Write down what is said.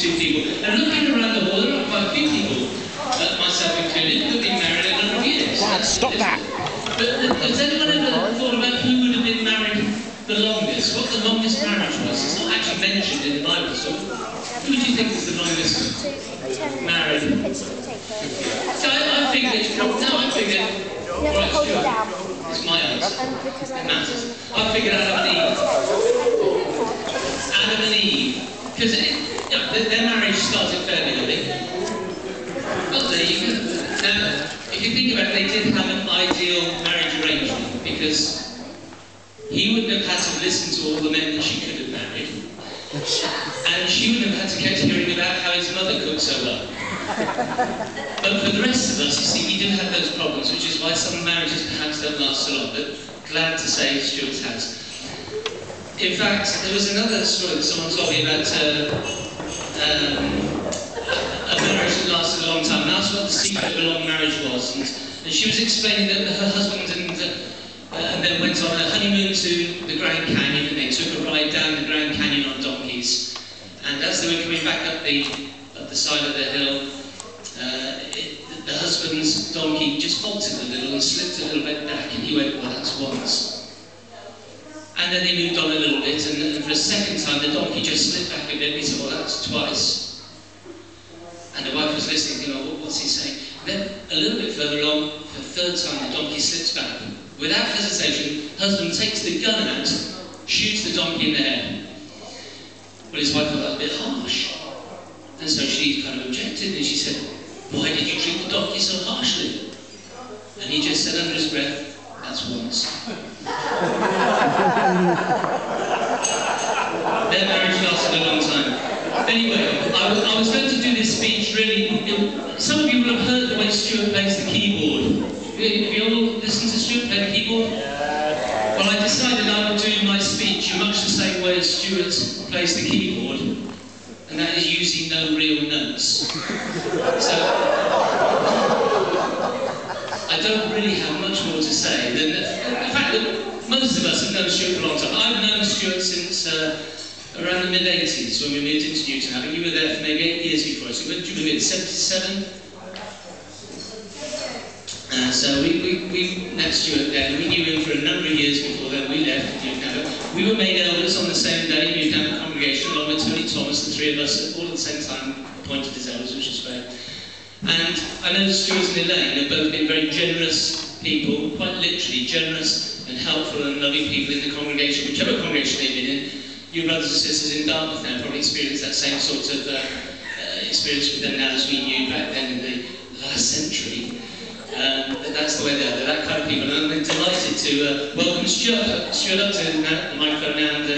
two people. And looking around the hall, there are quite a few people, myself included, who have been married a number of years. Dad, stop that! But has anyone ever thought about who would have been married the longest? What the longest marriage was? It's not actually mentioned in the Bible, so who do you think is the longest married? So I figured, right, Stuart, it's my answer, it matters. I figured Adam and Eve. Adam and Eve, because their marriage started fairly early. Well, there you go. Now, if you think about it, they did have an ideal marriage arrangement, because he wouldn't have had to listen to all the men that she could have married, and she wouldn't have had to keep hearing about how his mother cooked so well. But for the rest of us, you see, we do have those problems, which is why some marriages perhaps don't last so long, but glad to say Stuart's has. In fact, there was another story that someone told me about a marriage that lasted a long time, and I asked what the secret of a long marriage was, and she was explaining that her husband and then went on a honeymoon to the Grand Canyon, and they took a ride down the Grand Canyon on donkeys, and as they were coming back up the side of the hill, the husband's donkey just faltered a little and slipped a little bit back, and he went, well, that's once. And then they moved on a little bit, and for a second time the donkey just slipped back a bit, and he said, well, that's twice. And the wife was listening, thinking, oh, what's he saying? Then a little bit further along, for the third time the donkey slips back. Without hesitation, husband takes the gun out, shoots the donkey in the head. Well, his wife thought that was a bit harsh. And so she kind of objected, and she said, why did you treat the donkey so harshly? And he just said under his breath, that's once. Their marriage lasted a long time. Anyway, I was going to do this speech really. Some of you will have heard the way Stuart plays the keyboard. Have you all listened to Stuart play the keyboard? Well, I decided I would do my speech in much the same way as Stuart plays the keyboard, and that is using no real notes. So, I don't really have much more to say than the fact that most of us have known Stuart for a long time. I've known Stuart since around the mid-80s when we moved into Newton. I think you were there for maybe 8 years before us. When did you move in? 77? So we met Stuart then. We knew him for a number of years before then. We left Newton. We were made elders on the same day in Newton congregation, along with Tony Thomas, the three of us, all at the same time appointed as elders, which is great. And I know Stuart and Elaine have both been very generous people, quite literally generous and helpful and loving people in the congregation, whichever congregation they've been in. Your brothers and sisters in Dartmouth now probably experience that same sort of experience with them now as we knew back then in the last century. But that's the way they are. They're that kind of people, and I'm delighted to welcome Stuart up to the microphone now and